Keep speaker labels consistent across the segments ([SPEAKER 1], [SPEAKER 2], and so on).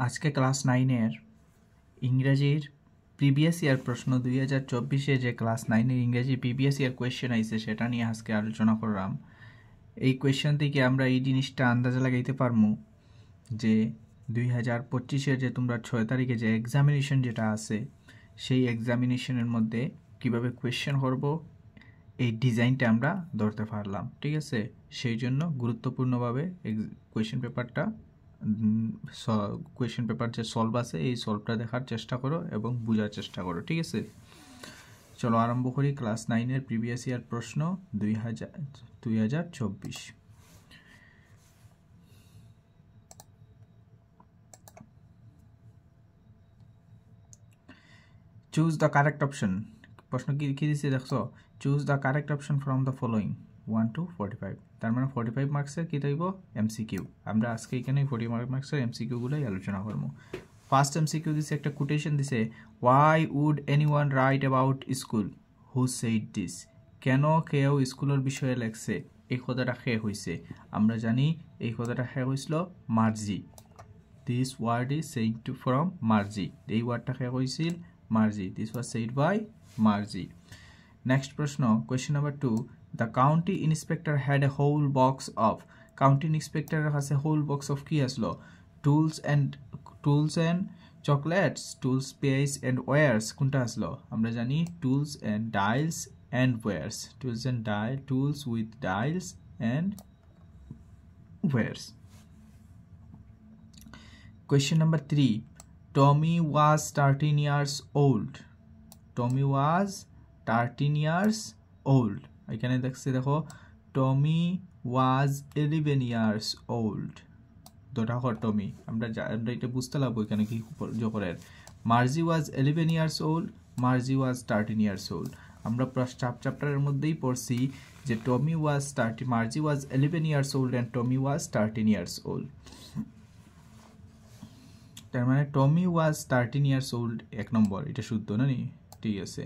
[SPEAKER 1] আজকে ক্লাস 9-এর ইংরেজির previous year প্রশ্ন 2024-এ যে ক্লাস 9-এর ইংরেজি প্রিভিয়াস ইয়ার কোয়েশ্চেন আইছে সেটা নিয়ে আজকে আলোচনা করলাম। এই কোয়েশ্চেন থেকে আমরা এই জিনিসটা আন্দাজে লাগাইতে পারবো যে 2025-এর যে তোমরা 6 তারিখে যে এক্সামিনেশন যেটা আছে সেই এক্সামিনেশনের মধ্যে কিভাবে কোয়েশ্চেন করব এই ডিজাইনটা আমরা ধরতে পারলাম। ঠিক আছে, সেই জন্য গুরুত্বপূর্ণভাবে কোয়েশ্চেন পেপারটা কোয়েশ্চেন পেপার যে সলভ আছে এই সলভটা দেখার চেষ্টা করো এবং বোঝার চেষ্টা করো। ঠিক আছে, চলো আরম্ভ করি। ক্লাস 9-এর প্রিভিয়াস ইয়ার প্রশ্ন 2024। Choose the correct option. প্রশ্ন কি দিচ্ছে দেখছো, choose the correct option from the following 1 to 45। তার মানে 45 মার্কসের কী থাকব এমসিকিউ। আমরা আজকে এখানে 40 মার্কসের এমসিকিউগুলোই আলোচনা করবো। ফার্স্ট এমসিকিউ দিছে, একটা কোটেশন দিছে, why would anyone write about school who said this. কেন কেউ স্কুলের বিষয়ে লেখছে, এই কথাটা শেষ হয়েছে। আমরা জানি এই কথাটা শেষ হয়েছিল Margie. This word is said to from Margie. এই ওয়ার্ডটা শেষ হয়েছিল Margie. This was said by Margie. Next প্রশ্ন, question number 2, the county inspector had a whole box of. County ইন্সপেক্টরের কাছে হোল বক্স অফ কি আসলো, tools and chocolates, tools pages and wires. কোনটা আসলো, আমরা জানি tools and dials and wires. Tools with dials and wires. Question number 3, Tommy was 13 years old. Tommy was 13 years old. এখানে দেখো Tommy was 11 years old. দুটা হর টমি, আমরা এটা বুঝতে লাগবো এখানে কি জোকরের। মার্জি was 11 years old, মার্জি was 13 years old। আমরা চ্যাপ্টারের মধ্যেই পড়ছি যে মার্জি was 11 years old and Tommy was 13 years old। তার মানে টমি ওয়াজ 13 ইয়ার্স ওল্ড, 1 নম্বর, এটা শুদ্ধ না নি? ঠিক আছে।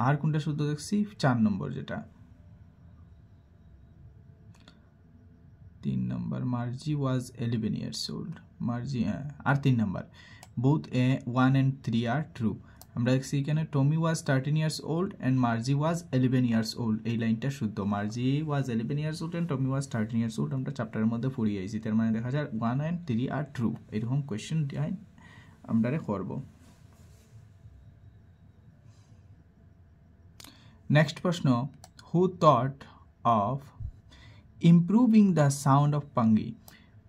[SPEAKER 1] আর কোনটা শুদ্ধ দেখছি, 4 নম্বর, যেটা 3 নম্বর, Margie was 11 years old. Margie, আর 3 নম্বর, বোথ 1 and 3 আর ট্রু। আমরা দেখছি এখানে Tommy was 13 years old and Margie was 11 years old, এই লাইনটা শুদ্ধ। Margie was 11 years old and Tommy was 13 years old আমরা চ্যাপ্টারের মধ্যে পড়িয়ে আইছি। তার মানে দেখা যায় 1 and 3 আর ট্রু। এরকম কোয়েশ্চেন আমরা করব। নেক্সট প্রশ্ন, who thought of improving the sound of pungi.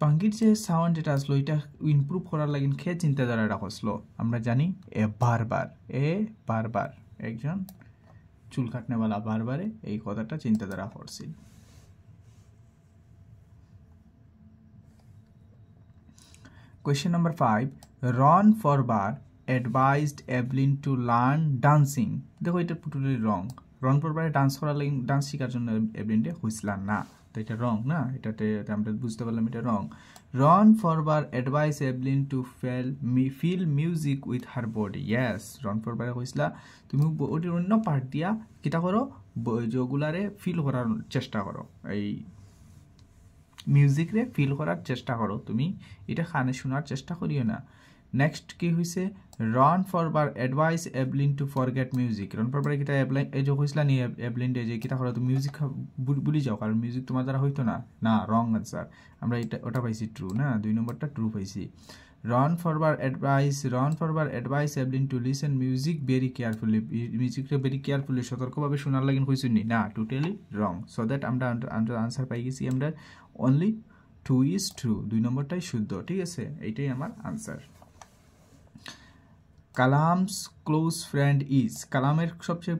[SPEAKER 1] পাঙ্গির যে সাউন্ড যেটা আসলো এটা ইমপ্রুভ করার লাগিন খে চিন্তাধারাটা আসলো, আমরা জানি বারবার একজন চুল কাটনেওয়ালা বারবারে এই কথাটা চিন্তাধারা করছিল। Question number 5, Ron Forbar advised Evelyn to learn dancing. দেখো এটা টোটালি রং। রন ফরবারে ডান্স শেখার জন্য এভলিনকে হইছিল না, তো এটা রং না, এটাতে আমরা বুঝতে পারলাম এটা wrong. Ron Forbes advise Evelyn to feel music with her body. Yes, Ron ফরবারে কইছিল তুমি ওটির অন্য পার্ট দিয়া কিটা করো, যেগুলারে ফিল করার চেষ্টা করো, এই মিউজিক রে ফিল করার চেষ্টা করো, তুমি এটা কানে শোনার চেষ্টা করিও না। নেক্সট কি হয়েছে, Ron Forbes advise Evelyn to forget music. Ron Forbes কিটা এই যে হয়েছিল নি এভলিন ডে যে কিটা করো তুমি মিউজিক ভুলি যাও, কারণ মিউজিক তোমার দ্বারা হইতো না, রং আনসার। আমরা ওটা পাইছি ট্রু না, 2 নম্বরটা ট্রু পাইছি। Ron Forbes advise Evelyn to listen music very carefully. মিউজিকটা ভেরি কেয়ারফুলি সতর্কভাবে শোনার লাগিন হয়েছে নি, না, টোটালি রং। সো দ্যাট আমরা আনসার পাই গেছি আমরা অনলি 2 is true, 2 নম্বরটাই শুদ্ধ। ঠিক আছে, এইটাই আমার answer. Kalam's close friend is. কালামের সবচেয়ে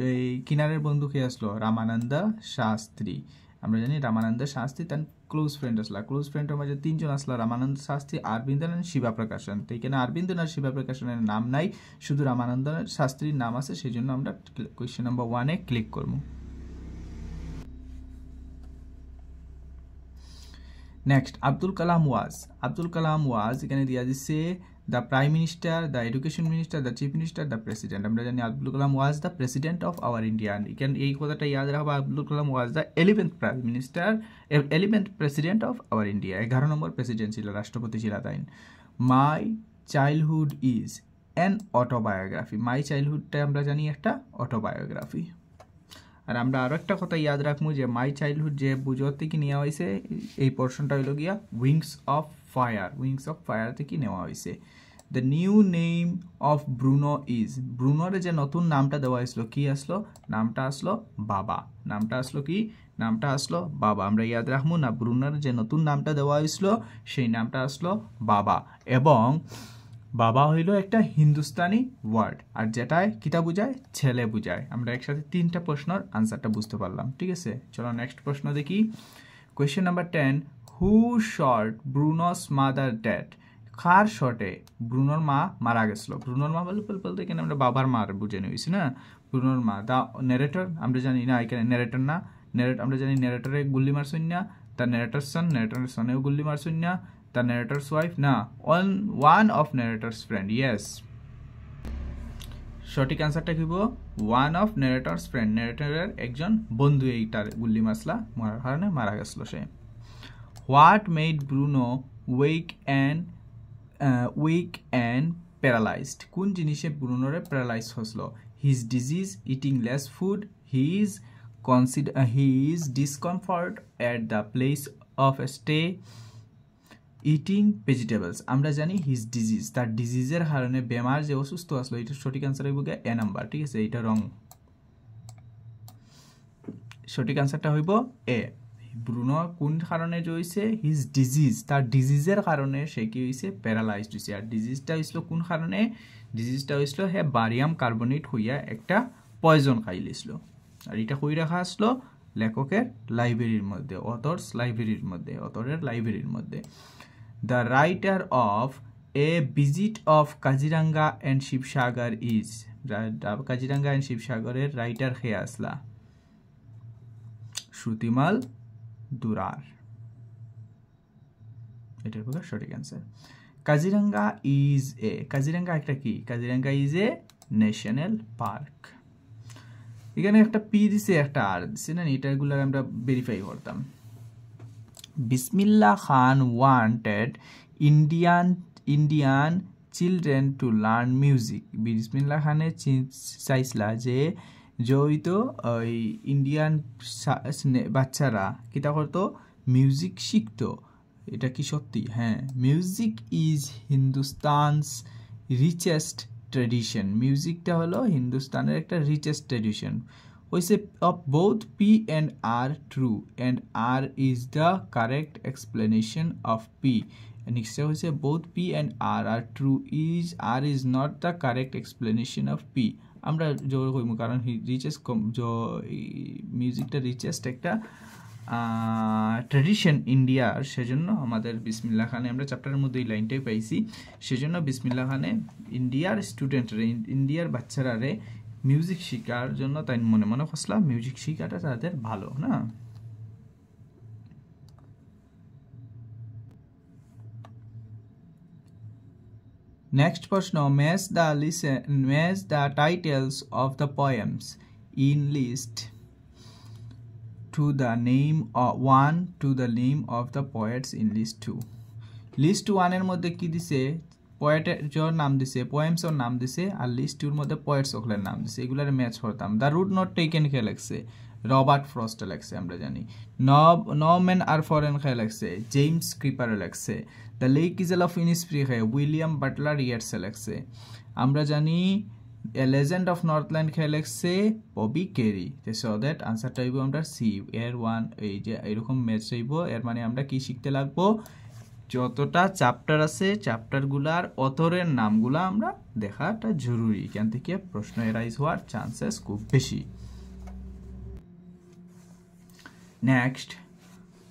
[SPEAKER 1] এই কিনারের বন্ধু কে আসলো, রামানন্দ শাস্ত্রী। আমরা জানি রামানন্দ শাস্ত্রী তার ক্লোজ ফ্রেন্ড আসলা। ক্লোজ ফ্রেন্ডের মাঝে 3 জন আসলা, রামানন্দ শাস্ত্রী, অরবিন্দন আর শিবা প্রকাশন। তো এখানে অরবিন্দন আর শিবা প্রকাশনের নাম নাই, শুধু রামানন্দ শাস্ত্রীর নাম আছে, সেই জন্য আমরা কোয়েশ্চেন নাম্বার 1-এ ক্লিক করব। নেক্সট, আব্দুল কালাম ওয়াজ এখানে দিয়া দিচ্ছে the prime minister, the education minister, the chief minister, the president. আমরা জানি Abdul Kalam was the president of our India. এখানে এই কথাটা ইয়াদ রাখবা, Abdul Kalam was the 11th prime minister, 11th president of our India. 11 নম্বর প্রেসিডেন্ট ছিল, রাষ্ট্রপতি ছিল তাই। My childhood is an autobiography. My চাইল্ডহুডটা আমরা জানি একটা অটোবায়োগ্রাফি। আর আমরা আরও একটা কথা ইয়াদ রাখবো যে মাই চাইল্ডহুড যে বুঝোর থেকে নেওয়া হয়েছে এই পোর্শনটা হইল গিয়া wings of fire. Wings of fire থেকে নেওয়া হয়েছে। The new name of Bruno is, ব্রুনোর যে নতুন নামটা দেওয়া হয়েছিল কি আসলো? নামটা আসলো বাবা। নামটা আসলো কি? নামটা আসলো বাবা। আমরা ইয়াদ রাখবো না, ব্রুনোর যে নতুন নামটা দেওয়া হয়েছিল সেই নামটা আসলো বাবা। এবং বাবা হইল একটা হিন্দুস্তানি ওয়ার্ড, আর যেটায় কিতা বুঝায়? ছেলে বুঝায়। আমরা একসাথে 3টা প্রশ্নের আনসারটা বুঝতে পারলাম। ঠিক আছে, চলো নেক্সট প্রশ্ন দেখি। কোয়েশ্চেন নাম্বার 10, হু শট ব্রুনোস মাদার ডেড? কার শটে ব্রুনোর মা মারা গেছিল? ব্রুনোর মা বলতে এখানে আমরা বাবার মার বুঝে নিয়েছি না, ব্রুনোর মা। দ্য নেরেটর আমরা জানি না, এখানে নেরেটর না, আমরা জানি নেরেটরে গুল্লি মারছুন না, দ্য নেরেটর সন, নেরেটরের সনেও গুল্লি মারছুন না, the narrator's wife না, one of narrator's friend. yes, সঠিক আনসারটা কি হইব? one of narrator's friend, narratorর একজন বন্ধু এইটার গুল্লি মারলা, মারার কারণে মারা গেছিল সে। what made Bruno weak and paralyzed? কোন জিনিসে ব্রুনোরে প্যারালাইজ হয়েছিল? his disease, eating less food, his discomfort at the place of stay, eating vegetables. আমরা জানি হিজ ডিজিজ, তার ডিজিজের কারণে বেমার যে অসুস্থ আসলো, এটা সঠিক আনসার হইব এ নাম্বার। ঠিক আছে, এটা রং। সঠিক আনসারটা হইব এ। ব্রুনো কোন কারণে যে হইছে? হিজ ডিজিজ, তার ডিজিজের কারণে সে কি হইছে? প্যারালাইজড হইছে। আর ডিজিজটা হইছিল কোন কারণে? ডিজিজটা হইছিল হে বারিয়াম কার্বনেট হইয়া একটা পয়জন খাইলিছিল। আর এটা কই রাখা আসলো? লেখকের লাইব্রেরির মধ্যে, অথর্স লাইব্রেরির মধ্যে, অথরের লাইব্রেরির মধ্যে। The writer of A Visit of Kaziranga and Shivsagar is, Kaziranga and Shivsagarer writer কে আসলা? শ্রুতিমাল দুরার। এটার পুরো সঠিক answer. Kaziranga is a, Kaziranga একটা কি? Kaziranga is a national park. এখানে একটা পি দিছে, একটা আর দিছে না, এটাগুলো আমরা ভেরিফাই করতাম। বিসমিল্লাহ খান wanted Indian children to learn music. বিসমিল্লাহ খানে চাইছিলা যে জয়িত ওই ইন্ডিয়ান বাচ্চারা কিতা করতো? মিউজিক শিখতো। এটা কি সত্যি? হ্যাঁ, মিউজিক ইজ হিন্দুস্তানস রিচেস্ট ট্রেডিশন। মিউজিকটা হলো হিন্দুস্তানের একটা রিচেস্ট ট্রেডিশন। হইছে of both P and R true and R is the correct explanation of P. নিশ্চয় হইছে both P and R are true, R is not the correct explanation of P. আমরা জোর কইমু কারণ রিচেস্ট মিউজিকটা richest একটা tradition ইন্ডিয়ার, সেজন্য আমাদের বিসমিল্লাহ খানে আমরা চ্যাপ্টারের মধ্যে এই লাইনটাই পাইছি। সেজন্য বিসমিল্লাহ খানে ইন্ডিয়ার স্টুডেন্টরা, ইন্ডিয়ার বাচ্চারারে মিউজিক শেখার জন্য তাই মনে মনে খসলা মিউজিক শেখাটা তাদের ভালো না। নেক্সট প্রশ্ন, match the titles of the poems in list to the name 1 to the name of the poets in list 2। List 1 এর মধ্যে কি দিছে? পোয়েটের নাম দিছে, পোয়েমসের নাম দিছে, আর লিস্ট 2 এর মধ্যে পোয়েটস সকলের নাম দিছে। এগুলার ম্যাচ করতাম। দ্য রুট নট টেকেন কে লাগছে? রবার্ট ফ্রস্ট লাগছে, আমরা জানি। নো মেন আর ফরেন কে লাগছে? জেমস ক্রিপার লাগছে। The lake isle of Innisfree কে? উইলিয়াম বাটলার ইয়ার্স লাগছে। আমরা জানি এ লেজেন্ড অফ নর্থল্যান্ড কে লাগছে? Phoebe Kerry. সো দ্যাট আনসারটা হইব আমরা সি এর 1। এই যে এরকম ম্যাচ হইব, এর মানে আমরা কি শিখতে লাগবো? যতটা চ্যাপ্টার আছে চ্যাপ্টারগুলার অথরের নামগুলা আমরা দেখাটা জরুরি। এখান থেকে প্রশ্ন এরাইজ হওয়ার চান্সেস খুব বেশি। Next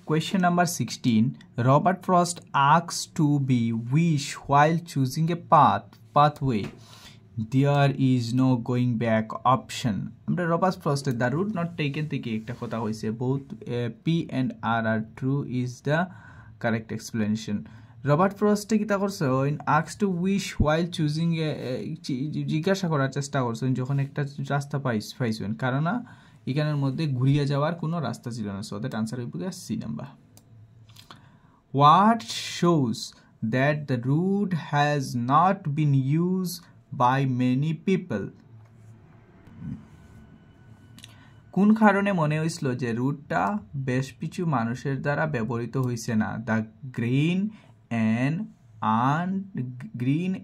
[SPEAKER 1] question number 16, Robert frost asks to be wish while choosing a pathway. There is no going back option. আমরা রবার্ট ফ্রস্টের দ্য রুট নট টেকেন থেকে একটা কথা হয়েছে, both P and R are true is the correct explanation. Robert ফ্রস্টে কিতা করছে? Ask to wish while choosing a, জিজ্ঞাসা করার চেষ্টা করছেন যখন একটা রাস্তা পাইছেন, কারণ এখানের মধ্যে ঘুরিয়ে যাওয়ার কোনো রাস্তা ছিল না। সো দ্যাট আনসার হইব C number. What shows that the route has not been used by many people. কোন কারণে মনে হইছিল যে রুটটা বেশ কিছু মানুষের দ্বারা ব্যবহৃত হইছে না? The green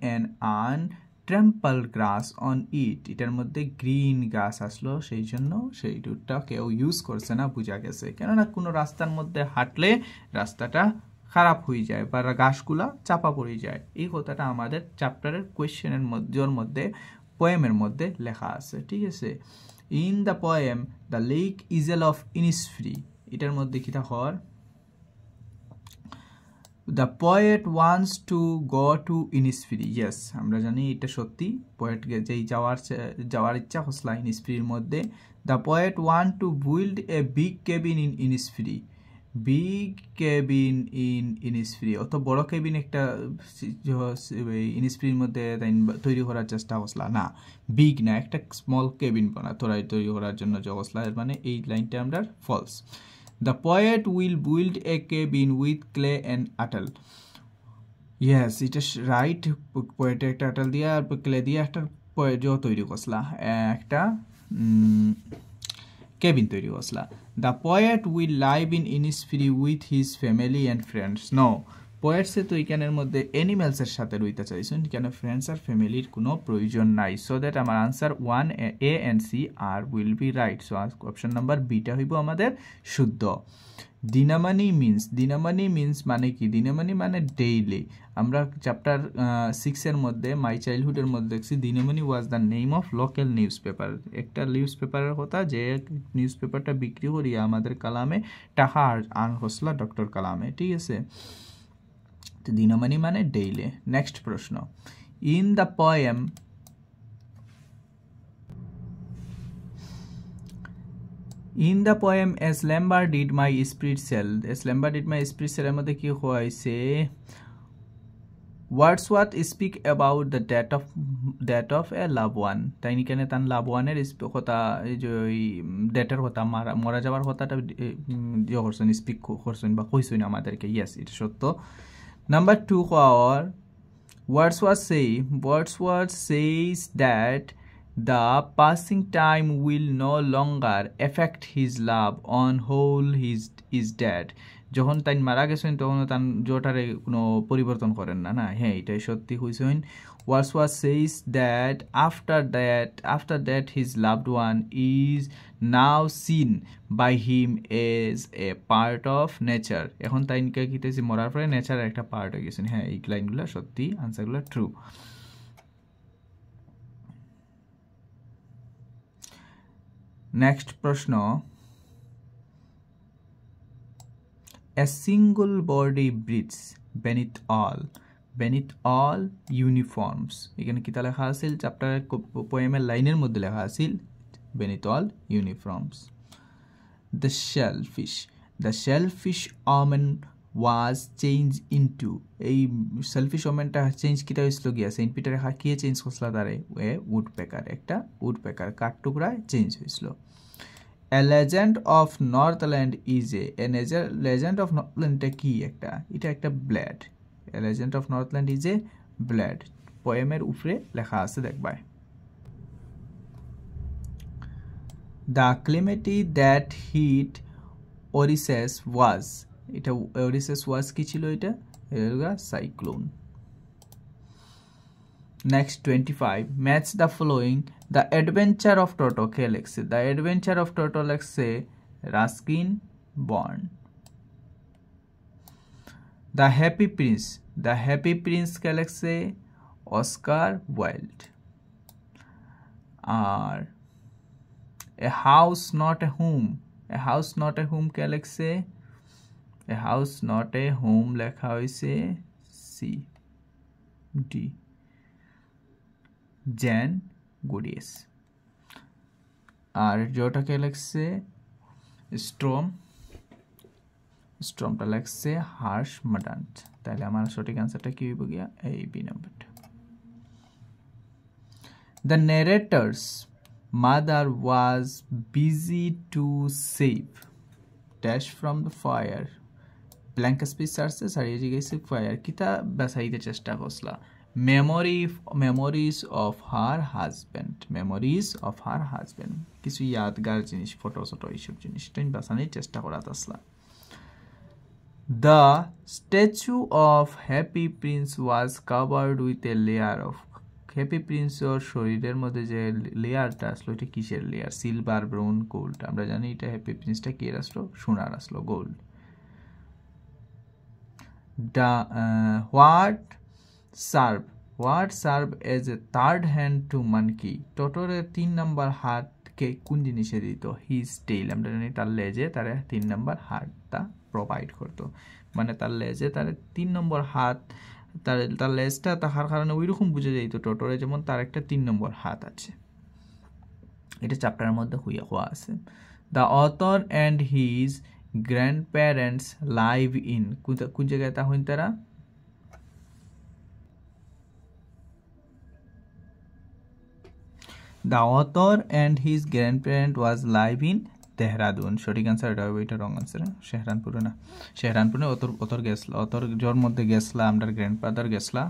[SPEAKER 1] and untrampled grass on it, এটার মধ্যে গ্রিন গাছ আসলো, সেই জন্য সেই রুটটা কেউ ইউজ করছে না, বোঝা গেছে। কেননা কোনো রাস্তার মধ্যে হাঁটলে রাস্তাটা খারাপ হয়ে যায় বা গাছগুলা চাপা পড়ে যায়। এই কথাটা আমাদের চ্যাপ্টারের কোয়েশ্চেনের মধ্যে পোয়েমের মধ্যে লেখা আছে, ঠিক আছে। In the poem The Lake Isle of Innisfree, এটার মধ্যে কি হর The poet wants to go to Innisfree. Yes, আমরা জানি এটা সত্যি, পোয়েট যেই যাওয়ার ইচ্ছা হসলা ইনিসফ্রির মধ্যে। The poet want to build a big cabin in Innisfree. Big cabin in Innisfree, অত বড় কেবিন একটা ইনিসফ্রির মধ্যে তৈরি করার চেষ্টা হসলা না, বিগ না, একটা স্মল কেবিন তৈরি করার জন্য যে হসলা, মানে এই লাইনটা আমরা ফলস। The poet will build a cabin with clay and wattle. Yes, এটা রাইট, পোয়েটে একটা আটল দিয়ে আর ক্লে দিয়ে একটা তৈরি করসলা, একটা কেবিন তৈরি করসলা। The poet will live in Innisfree with his family and friends. No, পোয়েটসে তো এখানের মধ্যে অ্যানিমেলসের সাথে রইতে চাইছেন, কেন ফ্রেন্ডস আর ফ্যামিলির কোনো প্রয়োজন নাই। সো দ্যাট আমার আনসার 1 A and C আর will be right. So option number বিটা হইব আমাদের শুদ্ধ। দিনামানি মিন্স মানে কি? দিনামানি মানে ডেইলি। আমরা চ্যাপ্টার 6-এর মধ্যে মাই চাইল্ডহুডের মধ্যে দেখছি Dinamani was the name of local newspaper, একটা নিউজ পেপারের কথা, যে নিউজ পেপারটা বিক্রি করিয়া আমাদের কালামে টাকা আন হসলা ডক্টর কালামে, ঠিক আছে। তো দিনামানি মানে ডেইলি। নেক্সট প্রশ্ন, in the poem A slumber did my spirit cell, এর মধ্যে কি হয়েছে? Wordsworth speak about the death of a loved one. তাই নিকানে তান লাভ ওয়ানের কথা, যে ডেটের কথা, মারা যাওয়ার কথাটা করছেন, স্পিক করছেন বা কইছেন আমাদেরকে। ইয়েস, এটা সত্য। নাম্বার 2 হওয়ার Wordsworth says that the passing time will no longer affect his love on whole is dead. যখন তাই মারা গেছেন তখন তান জোটারে কোনো পরিবর্তন করেন না, না, হ্যাঁ, এটাই সত্যি হইছেন। Wordsworth says that after that his loved one is now seen by him as a part of nature. এখন তাইনকে কিতেছি মরার পরে নেচারের একটা পার্ট হয়ে গেছেন। হ্যাঁ, এই লাইনগুলো সত্যি, আনসারগুলো ট্রু। নেক্সট প্রশ্ন, a single body breathes beneath all uniforms. এখানে কিতা লেখা আছিল? চ্যাপ্টারের পোয়েমের লাইনের মধ্যে লেখা আছিল beneath all uniforms. The shellfish omen was changed into, এই সেলফিশ ওমেনটা চেঞ্জ কিতা হয়েছিল গিয়া সেন্ট পিটারে কি চেঞ্জ করছিল তারে? এ উডপেকার, একটা উডপেকার কাঠটুকরায় চেঞ্জ হয়েছিল। A legend of Northland is legend of Northland কি একটা? এটা একটা blade. A legend of Northland is a blade, পোয়েমের উপরে লেখা আছে, দেখবাই। The calamity that hit Odysseus was, এটা Odysseus was কি ছিল? এটা cyclone. Next 25, match the following. The Adventure of Toto কে লেখছে? The Adventure of Toto লেখছে Ruskin Bond. The Happy Prince কে লেখছে অস্কার ওয়াইল্ড। আর A House Not a Home কে লেখছে? A House Not a Home লেখা হয়েছে C.D. জেন গুডিয়েস। আর যেটাকে লেখছে স্ট্রমটা লেখছে হার্শ মাডান্ট। তাহলে আমার সঠিক আনসারটা কি হইব গিয়া? এই বি নাম্বারটা। The narrator's mother was busy to save dash from the fire blank space ছাড়ছে, ছাড়িয়ে জিজ্ঞেস ফায়ার কিতা বাসাইতে চেষ্টা করছিলা, মেমোরিজ অফ হার হাজব্যান্ড, কিছু ইয়াদগার জিনিস, ফটো ছোটো এইসব জিনিসটাই বাসানোর চেষ্টা করা আসলা। The statue of Happy Prince was covered with a layer of Happy প্রিন্সের শরীরের মধ্যে যে লেয়ারটা আসলো, এটা কিসের লেয়ার? Silver, brown, gold. আমরা জানি এটা হ্যাপি প্রিন্সটা কি আসলো? সোনার আসলো, gold. What serve as a third hand to monkey, টোটরের 3 নম্বর হাতকে কোন জিনিসে দিত? His tail. আমরা জানি তার লেজে তার 3 নম্বর হাতটা প্রোভাইড করতো, মানে তার লেজে তার 3 নম্বর হাত, তার লেজটা থাকার কারণে ওই রকম বুঝে যাইতো টোটরে যেমন তার একটা 3 নম্বর হাত আছে। এটা চ্যাপ্টারের মধ্যে হওয়া আছে। The author and his grand parents live in, কোন জায়গায় তা হইন তারা? The author and his grand parent was live in Dehradun. সঠিক অ্যান্সার এটা হবে, এটা রং অ্যান্সার। শেহরানপুরে না, শেহরানপুরে অতর গেছলা, অতর জোর মধ্যে গেছলা, আমরা গ্র্যান্ডফাদার গেছলা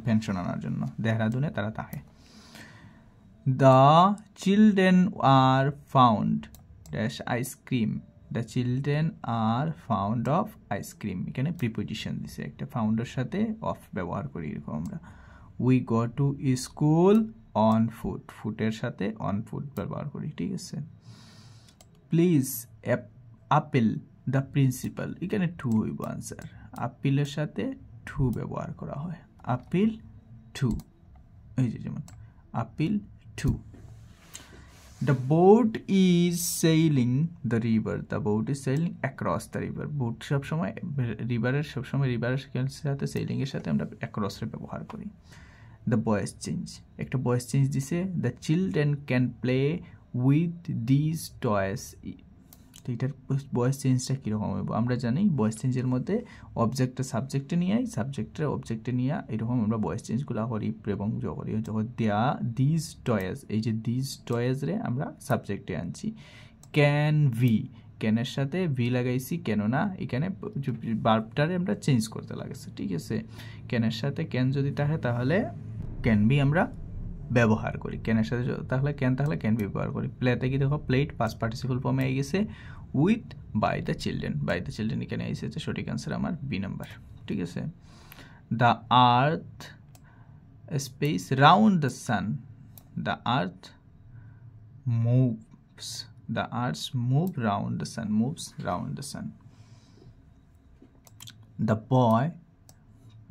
[SPEAKER 1] পেনশন আনার জন্য। দেহরাদুনে তারা থাকে। The children are found dash ice cream, the children are found of ice cream. এখানে প্রিপোজিশন দিছে, একটা ফাউন্ডের সাথে অফ ব্যবহার করি এরকম আমরা। We go to school on foot, ফুটের সাথে অন ফুট ব্যবহার করি, ঠিক আছে। প্লিজ আপিল দ্য প্রিন্সিপাল, এখানে টু হইব আনসার। আপিলের সাথে টু ব্যবহার করা হয়, আপিল টু, এই যে যেমন appeal to. The boat is sailing the river, the boat is sailing across the river. Boat সবসময় রিভারের সাথে সেইলিংয়ের সাথে আমরা অ্যাক্রসের ব্যবহার করি। দ্য ভয়েস চেঞ্জ, একটা ভয়েস চেঞ্জ দিছে, the children can play with this toys. এটার ভয়েস চেঞ্জটা কীরকম হবে? আমরা জানি ভয়েস চেঞ্জের মধ্যে অবজেক্টটা সাবজেক্টে নিয়ে সাবজেক্টের অবজেক্টে নিয়ে এরকম আমরা ভয়েস চেঞ্জগুলো করি এবং করি। যখন দেয়া দিস টয়েস, এই যে দিস টয়েস রে আমরা সাবজেক্টে আনছি। ক্যান ভি, ক্যানের সাথে ভি লাগাইছি, কেন না এখানে বার্বটারে আমরা চেঞ্জ করতে লাগেছে, ঠিক আছে। ক্যানের সাথে ক্যান যদি থাকে তাহলে ক্যান বি আমরা ব্যবহার করি, ক্যানের সাথে তাহলে ক্যান বি ব্যবহার করি। প্লেতে কি দেখো, প্লেট পাস্ট পার্টিসিপল ফর্মে আই গেছে, উইথ বাই দ্য চিলড্রেন এখানে এসেছে, সঠিক অ্যান্সার আমার বি নাম্বার, ঠিক আছে। The earth space round the sun, the earth moves, the earth moves round the sun. The boy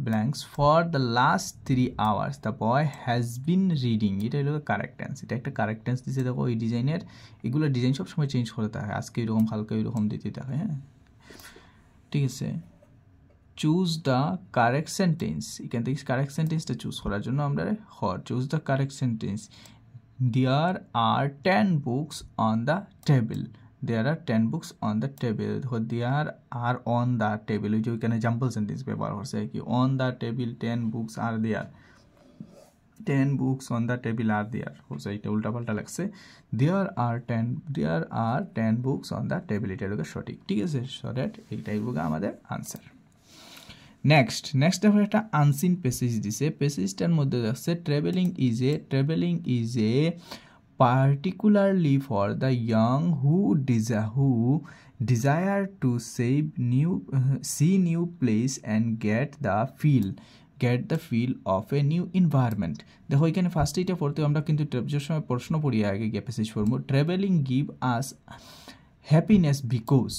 [SPEAKER 1] blanks for the last 3 hours the boy has been reading, এটা হলো correct tense. এটা একটা correct tense দিছে, দেখো এই ডিজাইনের, এগুলো design সব সময় চেঞ্জ করতে থাকে, আজকে এরকম কালকে এরকম দিতে থাকে, হ্যাঁ, ঠিক আছে। চুজ দ্য কারেক্ট সেন্টেন্স, এখান থেকে কারেক্ট সেন্টেন্সটা চুজ করার জন্য আমরা choose the correct sentence. There are 10 books on the table. There are 10 books on the table. There are on the table. We can example sentence ব্যবহার করছে কি, on the table 10 books are there. 10 books on the table are there. হচ্ছে এটা উল্টাপাল্টা লাগছে। There are 10 books on the table. এটা হলো সঠিক, ঠিক আছে। সো দ্যাট এইটাই হবে আমাদের আনসার। নেক্সট দেখো একটা আনসিন প্যাসেজ দিছে, প্যাসেজটার মধ্যে দেখছে travelling is a particularly for the young who desire to see new place and get the feel of a new environment. দেখো এখানে ফার্স্টে এটা পড়তে আমরা কিন্তু যে সময় প্রশ্ন পড়ি আগে গিয়ে প্যাসেজ পড়বো, travelling give us happiness because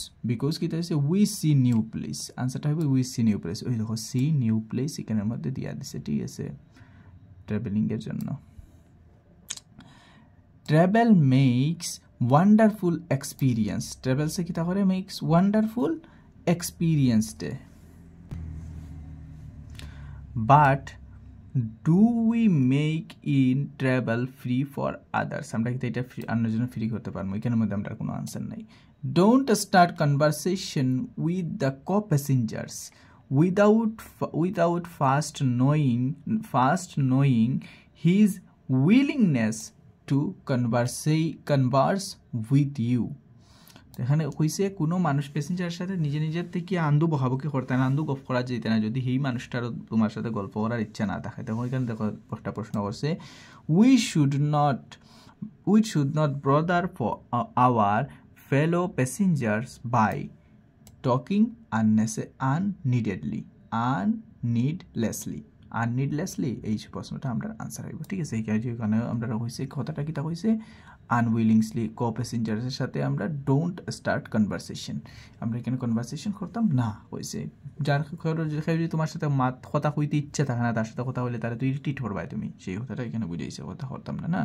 [SPEAKER 1] কি হচ্ছে উই সি নিউ প্লেস, আনসারটা হবে উই সি নিউ প্লেস। ওই দেখো সি নিউ প্লেস এখানের মধ্যে দিয়া দিছে, ঠিক আছে, ট্রাভেলিংয়ের জন্য। ট্রাভেল মেক্স ওয়ান্ডারফুল এক্সপিরিয়েন্স, ট্রাভেলসে কি তাহলে makes wonderful experience day, but do we make in travel free for others, আমরা কিন্তু এটা অন্যের জন্য ফ্রি করতে পারবো, এখানের মধ্যে আমরা কোনো আনসার নাই। Don't start conversation with the co passengers without first knowing his willingness to converse with you. এখানে কইছে কোনো মানুষ প্যাসেঞ্জারের সাথে নিজের থেকে আন্দু বহাবকি করতে না, আন্দু গল্প করা যেতে না যদি সেই মানুষটারও তোমার সাথে গল্প করার ইচ্ছা না থাকে। তখন এখানে দেখো একটা প্রশ্ন করছে, we should not bother for our fellow passengers by talking unneedlessly এই প্রশ্নটা আমরা আনসার হইব। ঠিক আছে, এখানে আমরা হয়েছে কথাটা কিতা হয়েছে, আনউইলিংসলি কো প্যাসেঞ্জারের সাথে আমরা ডোন্ট স্টার্ট কনভারসেশন, আমরা এখানে কনভারসেশন করতাম না হয়েছে। যার যদি তোমার সাথে কথা কইতে ইচ্ছা থাকে না, তার সাথে কথা হইলে তারা তুই ইরিটেট করবাই, তুমি সেই কথাটা এখানে বুঝাইছে, কথা করতাম না।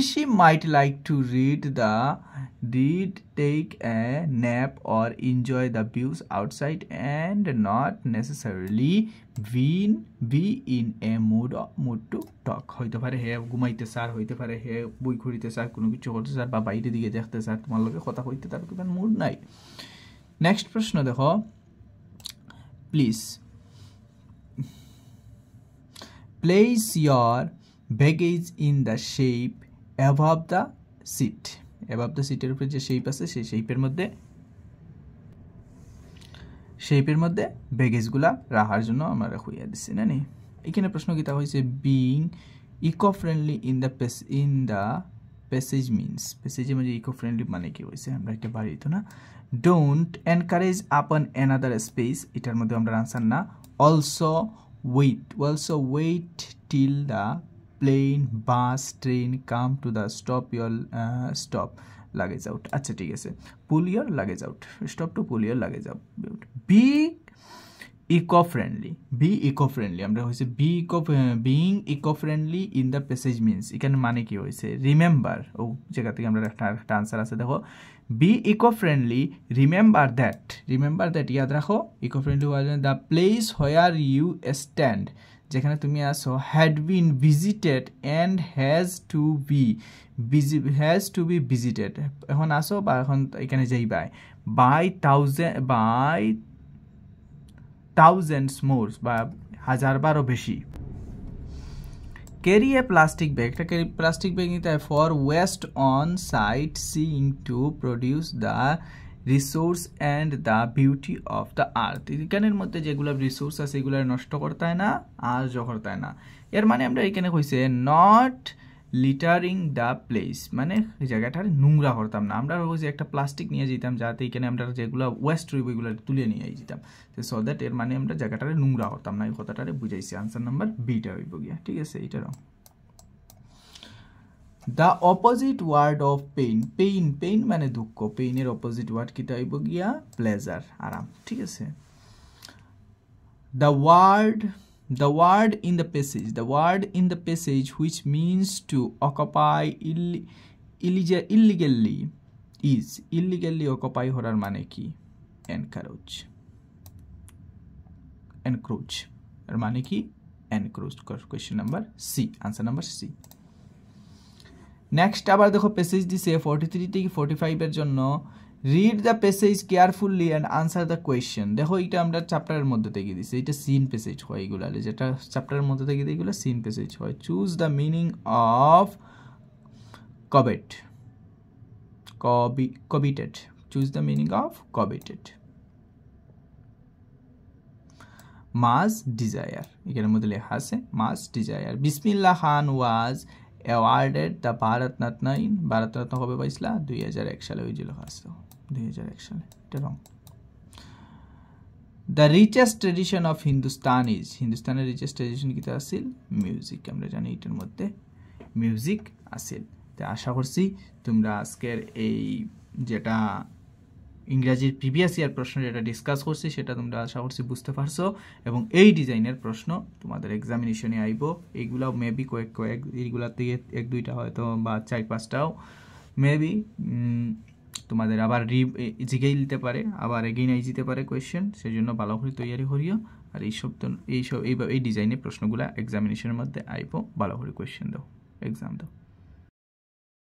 [SPEAKER 1] She might like to read, take a nap or enjoy the views outside and not necessarily be in a mood to talk. হইতে পারে হে ঘুমাইতে স্যার, হইতে পারে হে বই খুঁড়িতে স্যার, কোনো কিছু করতে স্যার, বা বাইরে দিকে দেখতে স্যার, তোমার লোকে কথা হইতে তার কোনো মুড নাই। নেক্সট প্রশ্ন দেখো, please place your baggage in the shape above the seat. above the seat এর উপরে যে শেপ আছে সেই শেপের মধ্যে ব্যাগেজগুলা রাখার জন্য আমরা হইয়া দিচ্ছি না নি। এখানে প্রশ্ন কিতা হয়েছে, being eco friendly in the passage means, প্যাসেজের মধ্যে ইকো ফ্রেন্ডলি মানে কি হয়েছে, আমরা একটা বাড়ি তো না। Don't encourage upon another space, এটার মধ্যে আমরা আনসার না। Also wait till the plane, bus, train come to the stop luggage out. আচ্ছা ঠিক আছে, pull your luggage out, stop to pull your luggage out. Be eco friendly আমরা হয়েছে being eco friendly in the passage means, এখানে মানে কি হয়েছে, remember, ও জায়গা থেকে আমরা একটা আনসার আছে দেখো, be eco friendly, remember that ইয়াদ রাখো, eco friendly the place where you stand, যেখানে তুমি আসো, had been visited and has to be visited, এখন আসো বা এখন এখানে যাইবাই, বাই থাউজেন্ডস মোর বা হাজারবারও বেশি। ক্যারি এ প্লাস্টিক ব্যাগ, একটা প্লাস্টিক ব্যাগ নিতে হয় for West on site seeing to produce the resource and the beauty of the earth, এখানের মধ্যে যেগুলো রিসোর্স আছে এগুলো নষ্ট করতে হয় না আর করতে হয় না। এর মানে আমরা এখানে কইছে নট লিটারিং দ্য প্লেস, মানে জায়গাটা নোংরা করতাম না, আমরা হচ্ছে একটা প্লাস্টিক নিয়ে যেতাম যাতে এখানে আমরা যেগুলো ওয়েস্ট রইব এগুলো তুলে নিয়ে যেতাম, সো দ্যাট এর মানে আমরা জায়গাটারে নোংরা করতাম না, এই কথাটারে বুঝাইছি। আনসার নাম্বার বিটা হইব গিয়া, ঠিক আছে, এটারও। The opposite word of pain মানে দুঃখ, পেইনের অপোজিট ওয়ার্ড কিটা হইব গিয়া প্লেজার, আরাম, ঠিক আছে। The word in the passage which means to occupy illegally is, illegally occupy হরার মানে কি, encroach এর মানে কি, encroach। Question number C, answer number C. Next আবার দেখো প্যাসেজ দিছে 43 থেকে 45 এর জন্য, read the passage carefully and answer the question. দেখো এটা আমরা চ্যাপ্টারের মধ্যে থেকে দিছি, এটা সিন প্যাসেজ হয়, এগুলো যেটা চ্যাপ্টারের মধ্যে থেকে দিই এগুলো সিন প্যাসেজ হয়। Choose the meaning of coveted, choose the meaning of coveted। Much desire, এখানের মধ্যে লেখা আছে much desire. Bismillah Khan was awarded the Bharat Ratna কবে পাইছিলা, 2001 সালে, ওই যে লেখা আছে 2001 সালে, এটা রং। দ্য রিচেস্ট ট্রেডিশন অফ হিন্দুস্তানের রিচেস্ট ট্রেডিশন কিতা আছিল, মিউজিক, আমরা জানি এটার মধ্যে মিউজিক আছিল। তো আশা করছি তোমরা আজকের এই যেটা ইংরাজির প্রিভিয়াস ইয়ার প্রশ্ন যেটা ডিসকাস করছি সেটা তোমরা আশা করছি বুঝতে পারছো, এবং এই ডিজাইনের প্রশ্ন তোমাদের এক্সামিনেশনে আইব, এইগুলাও মেবি কয়েক এইগুলার থেকে 1-2টা হয়তো বা 4-5টাও মেবি তোমাদের আবার জিগেই নিতে পারে, আবার এগেইন আই যেতে পারে কোয়েশ্চেন, সেই জন্য ভালো করে তৈরি করিও। আর এই ডিজাইনের প্রশ্নগুলা এক্সামিনেশনের মধ্যে আইব, ভালো করে কোয়েশ্চেন দাও, এক্সাম দাও।